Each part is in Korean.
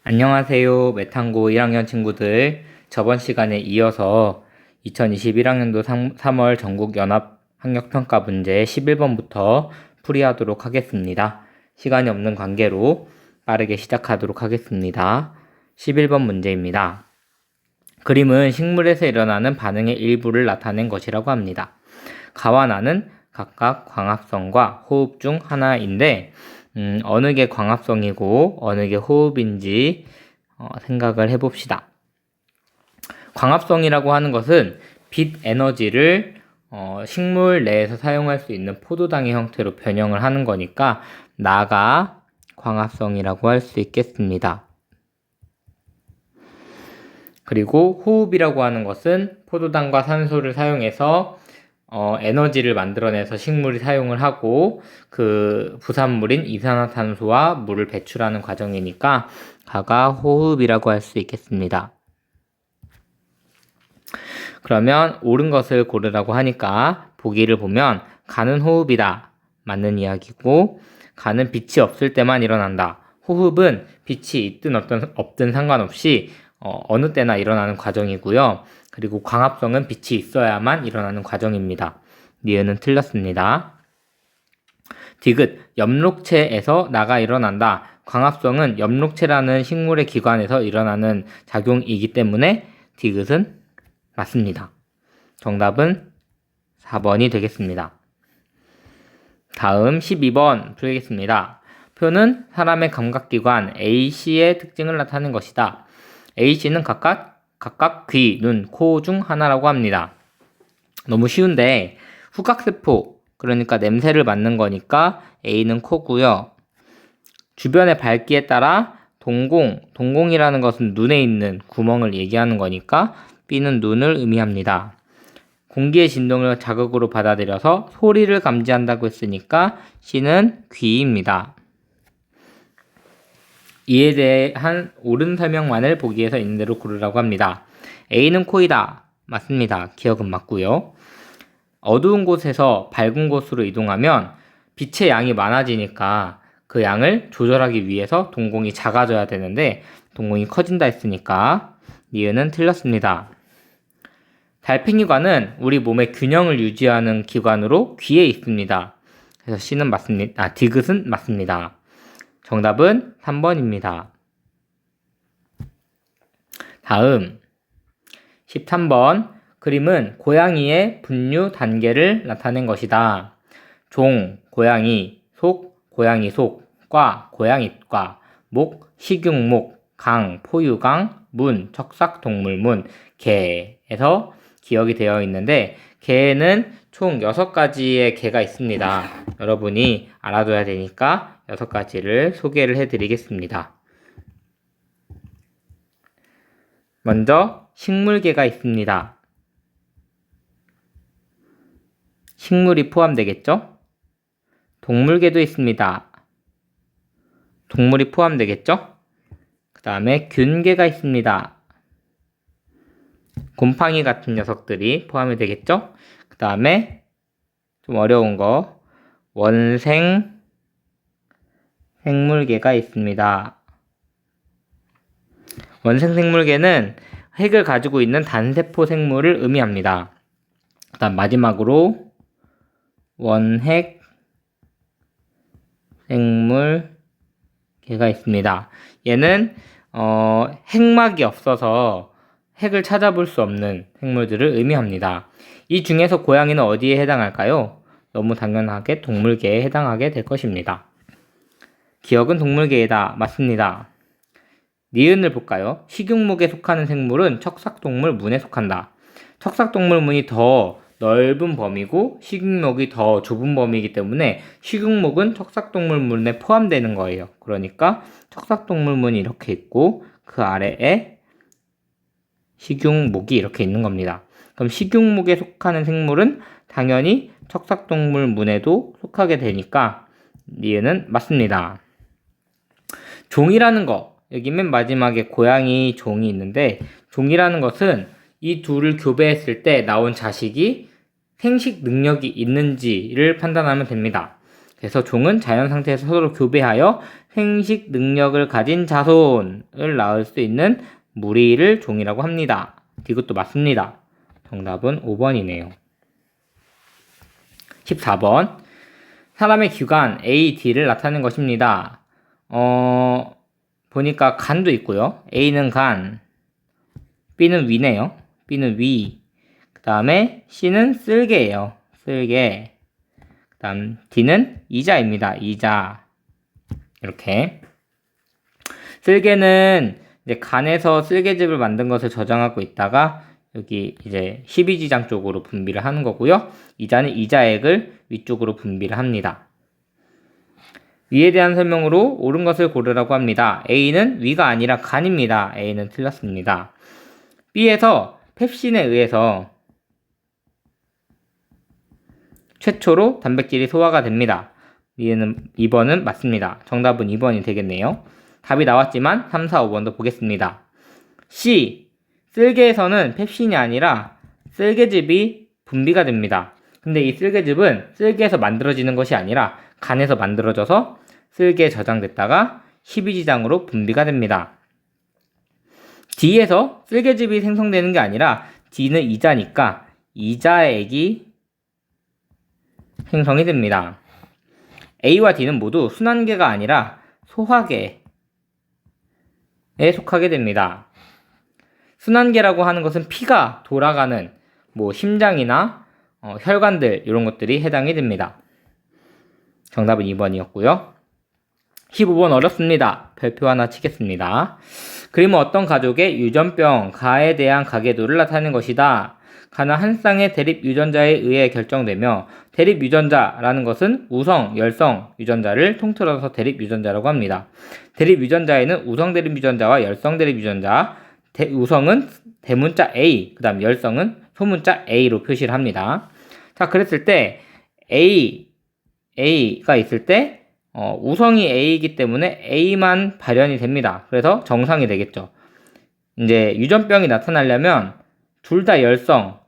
안녕하세요. 메탄고 1학년 친구들. 저번 시간에 이어서 2021학년도 3월 전국연합학력평가 문제 11번부터 풀이하도록 하겠습니다. 시간이 없는 관계로 빠르게 시작하도록 하겠습니다. 11번 문제입니다. 그림은 식물에서 일어나는 반응의 일부를 나타낸 것이라고 합니다. 가와 나는 각각 광합성과 호흡 중 하나인데 어느 게 광합성이고 어느 게 호흡인지 생각을 해봅시다. 광합성이라고 하는 것은 빛 에너지를 식물 내에서 사용할 수 있는 포도당의 형태로 변형을 하는 거니까 나가 광합성이라고 할 수 있겠습니다. 그리고 호흡이라고 하는 것은 포도당과 산소를 사용해서 에너지를 만들어내서 식물이 사용을 하고 그 부산물인 이산화탄소와 물을 배출하는 과정이니까 가가 호흡이라고 할 수 있겠습니다. 그러면 옳은 것을 고르라고 하니까 보기를 보면 가는 호흡이다. 맞는 이야기고 가는 빛이 없을 때만 일어난다. 호흡은 빛이 있든 없든 상관없이 어느 때나 일어나는 과정이고요. 그리고 광합성은 빛이 있어야만 일어나는 과정입니다. 니은은 틀렸습니다. 디귿, 엽록체에서 나가 일어난다. 광합성은 엽록체라는 식물의 기관에서 일어나는 작용이기 때문에 디귿은 맞습니다. 정답은 4번이 되겠습니다. 다음 12번 풀겠습니다. 표는 사람의 감각기관 A씨의 특징을 나타내는 것이다. A씨는 각각 귀, 눈, 코 중 하나라고 합니다. 너무 쉬운데 후각세포, 그러니까 냄새를 맡는 거니까 A는 코고요. 주변의 밝기에 따라 동공이라는 것은 눈에 있는 구멍을 얘기하는 거니까 B는 눈을 의미합니다. 공기의 진동을 자극으로 받아들여서 소리를 감지한다고 했으니까 C는 귀입니다. 이에 대한 옳은 설명만을 보기에서 있는 대로 고르라고 합니다. A는 코이다. 맞습니다. 기억은 맞고요. 어두운 곳에서 밝은 곳으로 이동하면 빛의 양이 많아지니까 그 양을 조절하기 위해서 동공이 작아져야 되는데 동공이 커진다 했으니까 니은은 틀렸습니다. 달팽이관은 우리 몸의 균형을 유지하는 기관으로 귀에 있습니다. 그래서 C는 맞습니다. 디귿은 맞습니다. 정답은 3번입니다. 다음 13번 그림은 고양이의 분류 단계를 나타낸 것이다. 종, 고양이, 속, 고양이 속, 과, 고양이 과, 목, 식용목, 강, 포유강, 문, 척삭동물문, 개에서 기억이 되어 있는데 개는 총 6가지의 개가 있습니다. 여러분이 알아둬야 되니까 6가지를 소개를 해드리겠습니다. 먼저 식물개가 있습니다. 식물이 포함되겠죠? 동물개도 있습니다. 동물이 포함되겠죠? 그 다음에 균개가 있습니다. 곰팡이 같은 녀석들이 포함이 되겠죠? 그 다음에 좀 어려운 거 원생 생물개가 있습니다. 원생 생물개는 핵을 가지고 있는 단세포 생물을 의미합니다. 그 다음 마지막으로 원핵 생물개가 있습니다. 얘는 핵막이 없어서 핵을 찾아볼 수 없는 생물들을 의미합니다. 이 중에서 고양이는 어디에 해당할까요? 너무 당연하게 동물계에 해당하게 될 것입니다. 기억은 동물계이다. 맞습니다. 니은을 볼까요? 식용목에 속하는 생물은 척삭동물문에 속한다. 척삭동물문이 더 넓은 범위고 식용목이 더 좁은 범위이기 때문에 식용목은 척삭동물문에 포함되는 거예요. 그러니까 척삭동물문이 이렇게 있고 그 아래에 식용목이 이렇게 있는 겁니다. 그럼 식용목에 속하는 생물은 당연히 척삭동물문에도 속하게 되니까 니은은 맞습니다. 종이라는 거, 여기 맨 마지막에 고양이 종이 있는데 종이라는 것은 이 둘을 교배했을 때 나온 자식이 생식 능력이 있는지를 판단하면 됩니다. 그래서 종은 자연 상태에서 서로 교배하여 생식 능력을 가진 자손을 낳을 수 있는 무리를 종이라고 합니다. 이것도 맞습니다. 정답은 5번이네요. 14번. 사람의 기관 A, D를 나타내는 것입니다. 보니까 간도 있고요. A는 간, B는 위네요. B는 위. 그 다음에 C는 쓸개예요. 쓸개. 그 다음 D는 이자입니다. 이자. 이렇게. 쓸개는 이제 간에서 쓸개즙을 만든 것을 저장하고 있다가 여기 이제 12지장 쪽으로 분비를 하는 거고요. 이자는 이자액을 위쪽으로 분비를 합니다. 위에 대한 설명으로 옳은 것을 고르라고 합니다. A는 위가 아니라 간입니다. A는 틀렸습니다. B에서 펩신에 의해서 최초로 단백질이 소화가 됩니다. 2번은 맞습니다. 정답은 2번이 되겠네요. 답이 나왔지만 3, 4, 5번도 보겠습니다. C. 쓸개에서는 펩신이 아니라 쓸개즙이 분비가 됩니다. 근데 이 쓸개즙은 쓸개에서 만들어지는 것이 아니라 간에서 만들어져서 쓸개에 저장됐다가 12지장으로 분비가 됩니다. D에서 쓸개즙이 생성되는 게 아니라 D는 이자니까 이자액이 생성이 됩니다. A와 D는 모두 순환계가 아니라 소화계에 속하게 됩니다. 순환계라고 하는 것은 피가 돌아가는 심장이나 혈관들 이런 것들이 해당이 됩니다. 정답은 2번이었고요. 15번 어렵습니다. 별표 하나 치겠습니다. 그림은 어떤 가족의 유전병, 가에 대한 가계도를 나타내는 것이다. 가는 한 쌍의 대립 유전자에 의해 결정되며 대립 유전자라는 것은 우성, 열성 유전자를 통틀어서 대립 유전자라고 합니다. 대립 유전자에는 우성 대립 유전자와 열성 대립 유전자, 우성은 대문자 A, 그 다음 열성은 소문자 A로 표시를 합니다. 자, 그랬을 때 A가 있을 때 우성이 A이기 때문에 A만 발현이 됩니다. 그래서 정상이 되겠죠. 이제 유전병이 나타나려면 둘 다 열성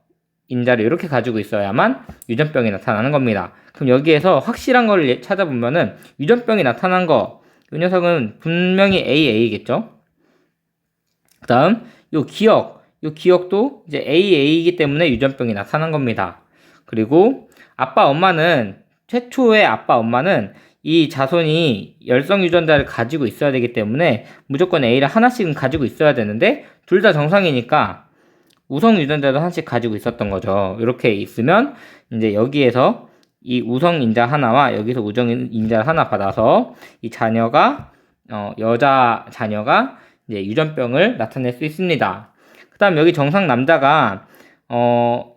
인자를 이렇게 가지고 있어야만 유전병이 나타나는 겁니다. 그럼 여기에서 확실한 걸 찾아보면은 유전병이 나타난 거, 이 녀석은 분명히 AA겠죠. 그 다음 요 기억도 이제 AA이기 때문에 유전병이 나타난 겁니다. 그리고 최초의 아빠 엄마는 이 자손이 열성 유전자를 가지고 있어야 되기 때문에 무조건 A를 하나씩은 가지고 있어야 되는데 둘 다 정상이니까 우성 유전자도 하나씩 가지고 있었던 거죠. 이렇게 있으면 이제 여기에서 이 우성 인자 하나와 여기서 우성 인자 하나 받아서 이 자녀가 여자 자녀가 이제 유전병을 나타낼 수 있습니다. 그다음 여기 정상 남자가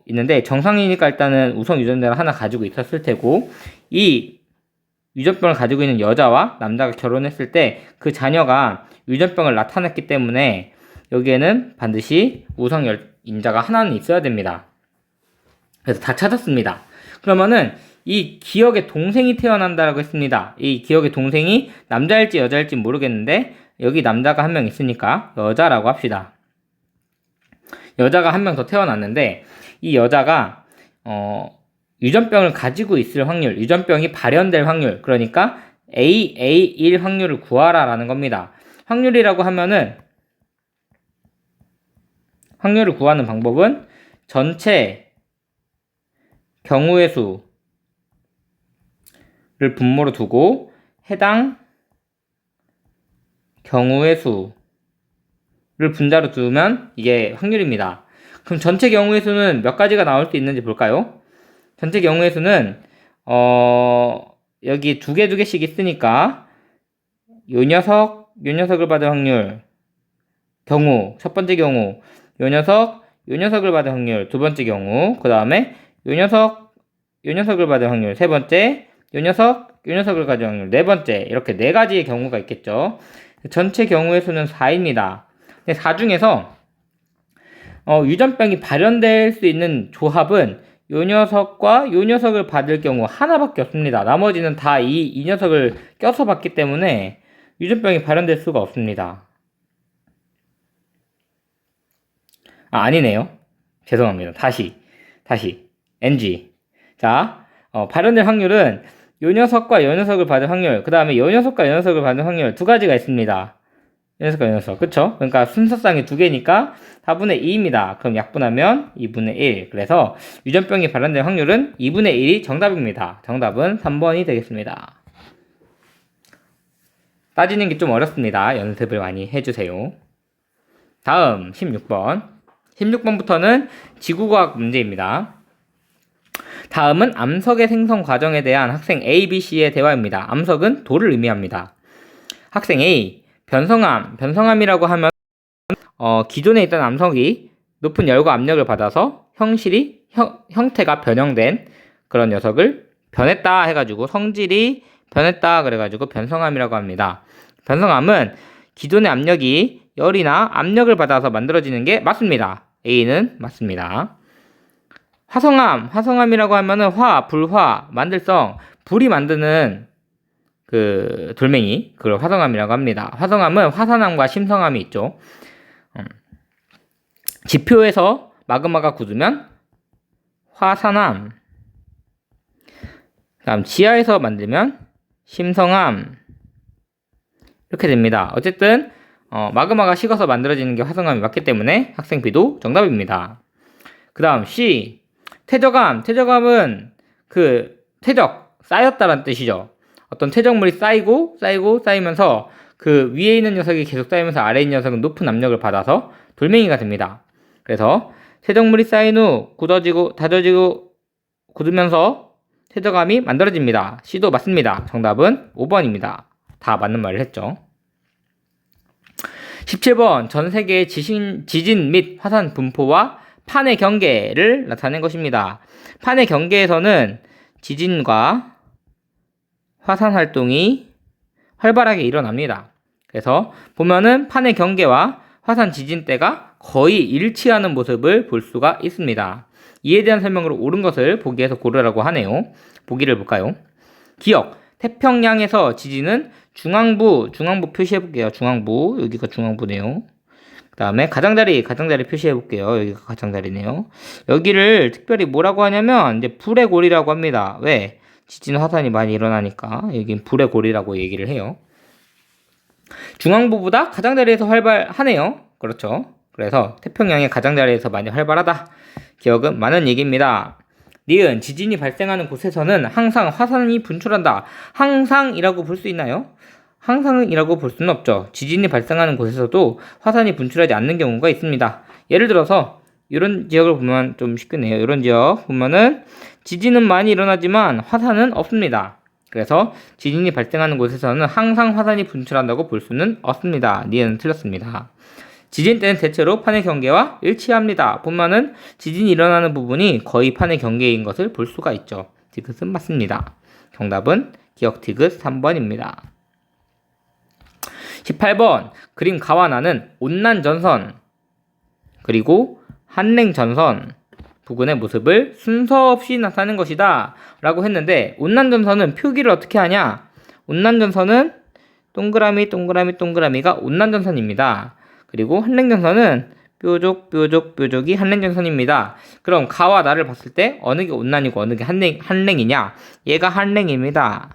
있는데 정상이니까 일단은 우성 유전자를 하나 가지고 있었을 테고 이 유전병을 가지고 있는 여자와 남자가 결혼했을 때 그 자녀가 유전병을 나타냈기 때문에 여기에는 반드시 우성 인자가 하나는 있어야 됩니다. 그래서 다 찾았습니다. 그러면은 이 기억의 동생이 태어난다라고 했습니다. 이 기억의 동생이 남자일지 여자일지 모르겠는데 여기 남자가 한 명 있으니까 여자라고 합시다. 여자가 한 명 더 태어났는데 이 여자가 유전병을 가지고 있을 확률, 유전병이 발현될 확률, 그러니까 AA1 확률을 구하라 라는 겁니다. 확률이라고 하면은 확률을 구하는 방법은 전체 경우의 수를 분모로 두고 해당 경우의 수를 분자로 두면 이게 확률입니다. 그럼 전체 경우의 수는 몇 가지가 나올 수 있는지 볼까요? 전체 경우의 수는 여기 두 개씩 있으니까 요 녀석을 받을 확률 첫 번째 경우 요 녀석을 받을 확률 두 번째 경우, 그 다음에 요 녀석을 받을 확률 세 번째, 요 녀석을 가질 확률 네 번째, 이렇게 네 가지의 경우가 있겠죠. 전체 경우의 수는 4입니다. 4 중에서 유전병이 발현될 수 있는 조합은 요 녀석과 요 녀석을 받을 경우 하나밖에 없습니다. 나머지는 다 이 녀석을 껴서 받기 때문에 유전병이 발현될 수가 없습니다. 아니네요. 죄송합니다. 다시. NG. 자, 발현될 확률은 요 녀석과 요 녀석을 받을 확률, 그 다음에 요 녀석과 요 녀석을 받을 확률 두 가지가 있습니다. 요 녀석과 요 녀석, 그쵸? 그러니까 순서쌍이 두 개니까 4분의 2입니다. 그럼 약분하면 2분의 1. 그래서 유전병이 발현될 확률은 2분의 1이 정답입니다. 정답은 3번이 되겠습니다. 따지는 게 좀 어렵습니다. 연습을 많이 해주세요. 다음 16번. 16번부터는 지구과학 문제입니다. 다음은 암석의 생성 과정에 대한 학생 A, B, C의 대화입니다. 암석은 돌을 의미합니다. 학생 A, 변성암이라고 하면 기존에 있던 암석이 높은 열과 압력을 받아서 형태가 변형된 그런 녀석을 변했다 해가지고 성질이 변했다 그래가지고 변성암이라고 합니다. 변성암은 기존의 압력이 열이나 압력을 받아서 만들어지는 게 맞습니다. A는 맞습니다. 화성암이라고 하면은 불화, 만들성, 불이 만드는 그 돌멩이, 그걸 화성암이라고 합니다. 화성암은 화산암과 심성암이 있죠. 지표에서 마그마가 굳으면 화산암, 다음 지하에서 만들면 심성암, 이렇게 됩니다. 어쨌든 마그마가 식어서 만들어지는 게 화성암이 맞기 때문에 학생 B도 정답입니다. 그 다음 C, 퇴적암은 쌓였다는 뜻이죠. 어떤 퇴적물이 쌓이면서 그 위에 있는 녀석이 계속 쌓이면서 아래에 있는 녀석은 높은 압력을 받아서 돌멩이가 됩니다. 그래서 퇴적물이 쌓인 후 다져지고 굳으면서 퇴적암이 만들어집니다. C도 맞습니다. 정답은 5번입니다. 다 맞는 말을 했죠. 17번, 전 세계의 지진 및 화산 분포와 판의 경계를 나타낸 것입니다. 판의 경계에서는 지진과 화산 활동이 활발하게 일어납니다. 그래서 보면은 판의 경계와 화산 지진대가 거의 일치하는 모습을 볼 수가 있습니다. 이에 대한 설명으로 옳은 것을 보기에서 고르라고 하네요. 보기를 볼까요? 기억, 태평양에서 지진은 중앙부 표시해볼게요. 중앙부, 여기가 중앙부네요. 그 다음에 가장자리 표시해볼게요. 여기가 가장자리네요. 여기를 특별히 뭐라고 하냐면 이제 불의 고리라고 합니다. 왜? 지진 화산이 많이 일어나니까 여긴 불의 고리라고 얘기를 해요. 중앙부보다 가장자리에서 활발하네요. 그렇죠. 그래서 태평양의 가장자리에서 많이 활발하다. 기억은 많은 얘기입니다. 니은, 지진이 발생하는 곳에서는 항상 화산이 분출한다. 항상이라고 볼 수 있나요? 항상이라고 볼 수는 없죠. 지진이 발생하는 곳에서도 화산이 분출하지 않는 경우가 있습니다. 예를 들어서 이런 지역을 보면 좀 쉽겠네요. 이런 지역 보면은 지진은 많이 일어나지만 화산은 없습니다. 그래서 지진이 발생하는 곳에서는 항상 화산이 분출한다고 볼 수는 없습니다. 니은 틀렸습니다. 지진 때는 대체로 판의 경계와 일치합니다. 보면은 지진이 일어나는 부분이 거의 판의 경계인 것을 볼 수가 있죠. 디귿은 맞습니다. 정답은 기억 디귿 3번입니다. 18번, 그림 가와 나는 온난전선 그리고 한랭전선 부근의 모습을 순서 없이 나타내는 것이다 라고 했는데, 온난전선은 표기를 어떻게 하냐? 온난전선은 동그라미가 온난전선입니다. 그리고 한랭전선은 뾰족이 한랭전선입니다. 그럼 가와 나를 봤을 때 어느 게 온난이고 어느 게 한랭이냐? 얘가 한랭입니다.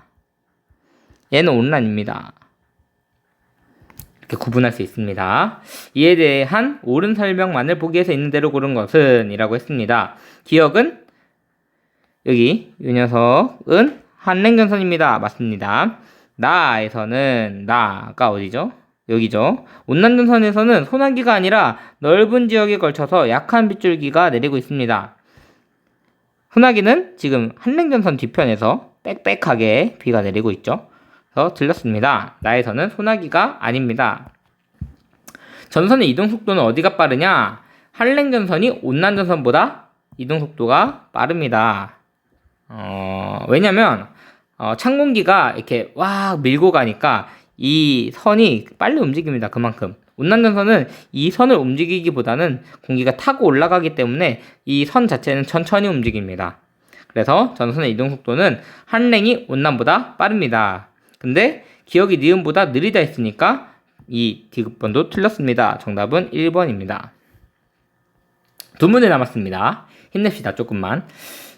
얘는 온난입니다. 이렇게 구분할 수 있습니다. 이에 대한 옳은 설명만을 보기에서 있는 대로 고른 것은 이라고 했습니다. 기억은 여기 이 녀석은 한랭전선입니다. 맞습니다. 나에서는 나가 어디죠? 여기죠. 온난전선에서는 소나기가 아니라 넓은 지역에 걸쳐서 약한 빗줄기가 내리고 있습니다. 소나기는 지금 한랭전선 뒤편에서 빽빽하게 비가 내리고 있죠. 그래서 틀렸습니다. 나에서는 소나기가 아닙니다. 전선의 이동 속도는 어디가 빠르냐? 한랭전선이 온난전선보다 이동 속도가 빠릅니다. 왜냐면 찬 공기가 이렇게 와 밀고 가니까 이 선이 빨리 움직입니다. 그만큼. 온난전선은 이 선을 움직이기보다는 공기가 타고 올라가기 때문에 이 선 자체는 천천히 움직입니다. 그래서 전선의 이동 속도는 한랭이 온난보다 빠릅니다. 근데 기억이 니은보다 느리다 했으니까 이 디귿번도 틀렸습니다. 정답은 1번입니다. 두 문제 남았습니다. 힘냅시다. 조금만.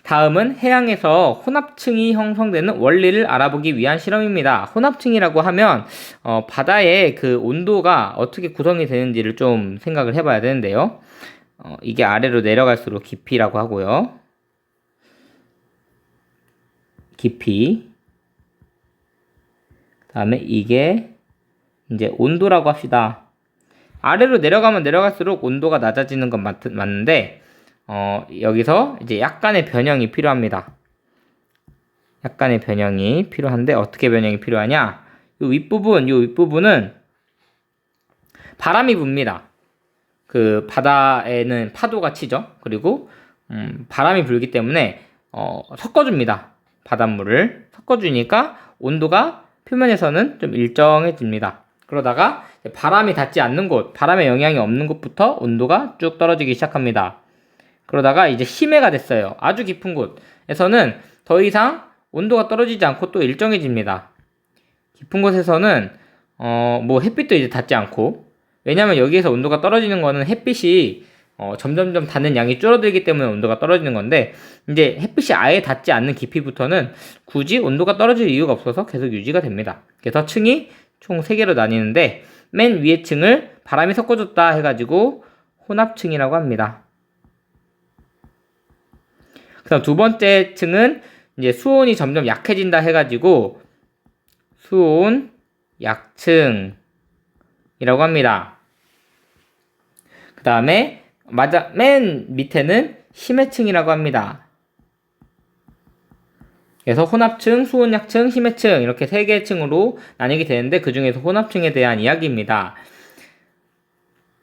다음은 해양에서 혼합층이 형성되는 원리를 알아보기 위한 실험입니다. 혼합층이라고 하면 바다의 그 온도가 어떻게 구성이 되는지를 좀 생각을 해봐야 되는데요. 이게 아래로 내려갈수록 깊이라고 하고요. 깊이. 그 다음에 이게 이제 온도라고 합시다. 아래로 내려가면 내려갈수록 온도가 낮아지는 건 맞는데 여기서 이제 약간의 변형이 필요합니다. 약간의 변형이 필요한데 어떻게 변형이 필요하냐? 이 윗부분은 바람이 붑니다. 그 바다에는 파도가 치죠. 그리고 바람이 불기 때문에 섞어줍니다. 바닷물을 섞어주니까 온도가 표면에서는 좀 일정해집니다. 그러다가 바람이 닿지 않는 곳, 바람의 영향이 없는 곳부터 온도가 쭉 떨어지기 시작합니다. 그러다가 이제 심해가 됐어요. 아주 깊은 곳에서는 더 이상 온도가 떨어지지 않고 또 일정해집니다. 깊은 곳에서는 뭐 햇빛도 이제 닿지 않고, 왜냐면 여기에서 온도가 떨어지는 거는 햇빛이 점점점 닿는 양이 줄어들기 때문에 온도가 떨어지는 건데, 이제 햇빛이 아예 닿지 않는 깊이부터는 굳이 온도가 떨어질 이유가 없어서 계속 유지가 됩니다. 그래서 층이 총 3개로 나뉘는데 맨 위에 층을 바람이 섞어줬다 해가지고 혼합층이라고 합니다. 그 다음 두 번째 층은 이제 수온이 점점 약해진다 해가지고 수온 약층이라고 합니다. 그 다음에 맨 밑에는 심해층이라고 합니다. 그래서 혼합층, 수온약층, 심해층 이렇게 3개의 층으로 나뉘게 되는데 그 중에서 혼합층에 대한 이야기입니다.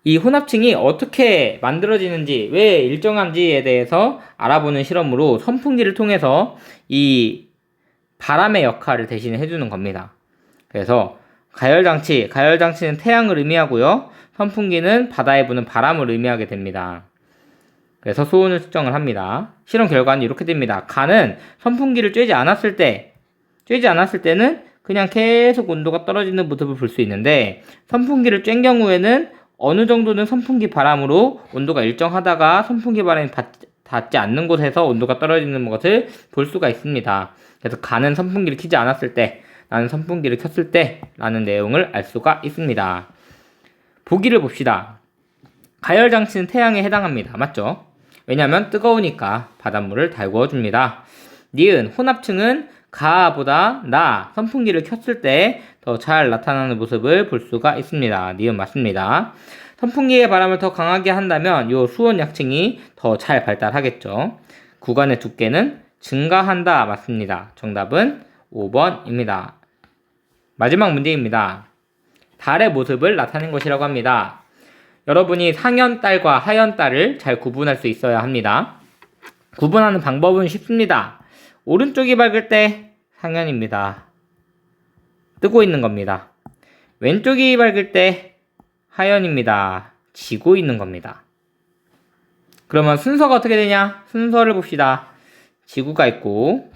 이 혼합층이 어떻게 만들어지는지, 왜 일정한지에 대해서 알아보는 실험으로 선풍기를 통해서 이 바람의 역할을 대신해 해주는 겁니다. 그래서 가열장치는 태양을 의미하고요. 선풍기는 바다에 부는 바람을 의미하게 됩니다. 그래서 수온을 측정을 합니다. 실험 결과는 이렇게 됩니다. 간은 선풍기를 쬐지 않았을 때는 그냥 계속 온도가 떨어지는 모습을 볼 수 있는데, 선풍기를 쬐는 경우에는 어느 정도는 선풍기 바람으로 온도가 일정하다가 선풍기 바람이 닿지 않는 곳에서 온도가 떨어지는 것을 볼 수가 있습니다. 그래서 간은 선풍기를 켜지 않았을 때, 나는 선풍기를 켰을 때 라는 내용을 알 수가 있습니다. 보기를 봅시다. 가열장치는 태양에 해당합니다. 맞죠? 왜냐하면 뜨거우니까 바닷물을 달구어줍니다. 니은 혼합층은 가보다 나 선풍기를 켰을 때 더 잘 나타나는 모습을 볼 수가 있습니다. 니은 맞습니다. 선풍기의 바람을 더 강하게 한다면 요 수온약층이 더 잘 발달하겠죠. 구간의 두께는 증가한다. 맞습니다. 정답은 5번입니다. 마지막 문제입니다. 달의 모습을 나타낸 것이라고 합니다. 여러분이 상현달과 하현달을 잘 구분할 수 있어야 합니다. 구분하는 방법은 쉽습니다. 오른쪽이 밝을 때 상현입니다. 뜨고 있는 겁니다. 왼쪽이 밝을 때 하현입니다. 지고 있는 겁니다. 그러면 순서가 어떻게 되냐? 순서를 봅시다. 지구가 있고,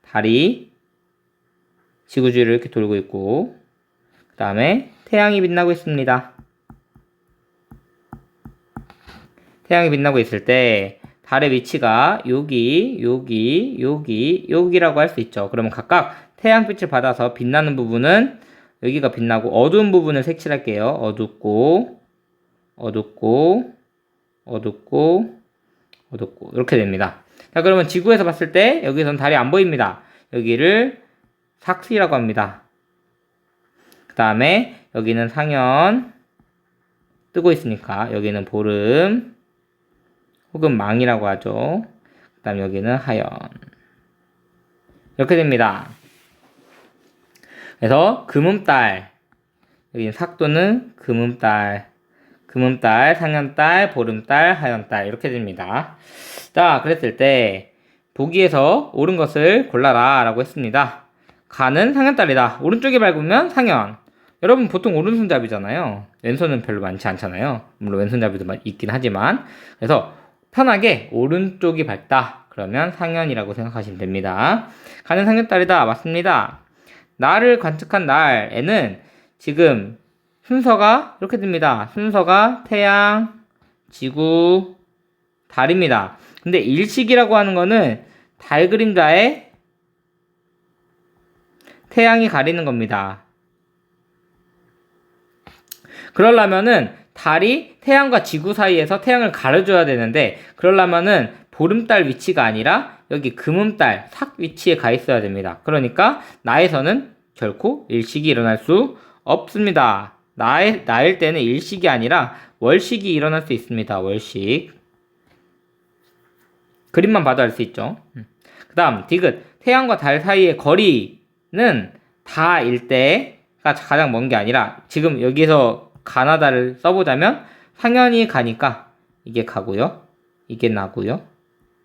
달이 지구주위를 이렇게 돌고 있고, 그 다음에 태양이 빛나고 있습니다. 태양이 빛나고 있을 때 달의 위치가 여기라고 할 수 있죠. 그러면 각각 태양빛을 받아서 빛나는 부분은 여기가 빛나고, 어두운 부분을 색칠할게요. 어둡고 이렇게 됩니다. 자, 그러면 지구에서 봤을 때 여기선 달이 안 보입니다. 여기를 삭시라고 합니다. 그 다음에 여기는 상현, 뜨고 있으니까 여기는 보름 혹은 망이라고 하죠. 그 다음 여기는 하연. 이렇게 됩니다. 그래서 금음달, 여기는 삭도는 금음달, 상현달, 보름달, 하연달 이렇게 됩니다. 자, 그랬을 때 보기에서 옳은 것을 골라라 라고 했습니다. 간은 상현달이다. 오른쪽이 밝으면 상현. 여러분 보통 오른손잡이잖아요. 왼손은 별로 많지 않잖아요. 물론 왼손잡이도 있긴 하지만. 그래서 편하게 오른쪽이 밝다. 그러면 상현이라고 생각하시면 됩니다. 간은 상현달이다. 맞습니다. 날을 관측한 날에는 지금 순서가 이렇게 됩니다. 순서가 태양, 지구, 달입니다. 근데 일식이라고 하는 거는 달 그림자에 태양이 가리는 겁니다. 그러려면은 달이 태양과 지구 사이에서 태양을 가려줘야 되는데, 그러려면은 보름달 위치가 아니라 여기 금음달 삭 위치에 가 있어야 됩니다. 그러니까 나에서는 결코 일식이 일어날 수 없습니다. 나일 때는 일식이 아니라 월식이 일어날 수 있습니다. 월식. 그림만 봐도 알 수 있죠. 그 다음 디귿. 태양과 달 사이의 거리는 다 일대가 가장 먼 게 아니라, 지금 여기서 가나다를 써보자면 상현이 가니까 이게 가고요, 이게 나고요,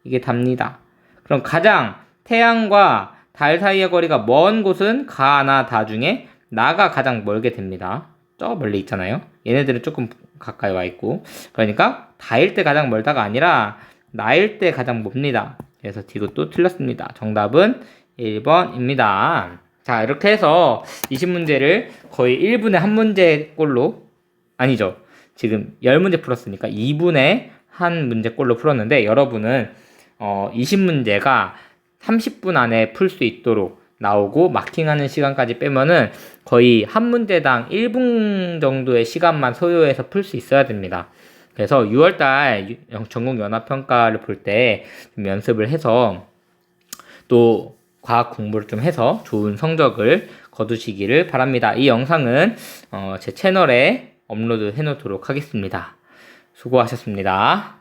이게 답니다. 그럼 가장 태양과 달 사이의 거리가 먼 곳은 가나 다 중에 나가 가장 멀게 됩니다. 저 멀리 있잖아요. 얘네들은 조금 가까이 와 있고, 그러니까 다일 때 가장 멀다가 아니라 나일 때 가장 멉니다. 그래서 디귿도 틀렸습니다. 정답은 1번입니다. 자, 이렇게 해서 20문제를 거의 1분에 1문제꼴로, 아니죠, 지금 10문제 풀었으니까 2분에 1문제꼴로 풀었는데, 여러분은 20문제가 30분 안에 풀 수 있도록 나오고 마킹하는 시간까지 빼면은 거의 한 문제당 1분 정도의 시간만 소요해서 풀 수 있어야 됩니다. 그래서 6월달 전국연합평가를 볼 때 좀 연습을 해서 또 과학 공부를 좀 해서 좋은 성적을 거두시기를 바랍니다. 이 영상은 제 채널에 업로드 해 놓도록 하겠습니다. 수고하셨습니다.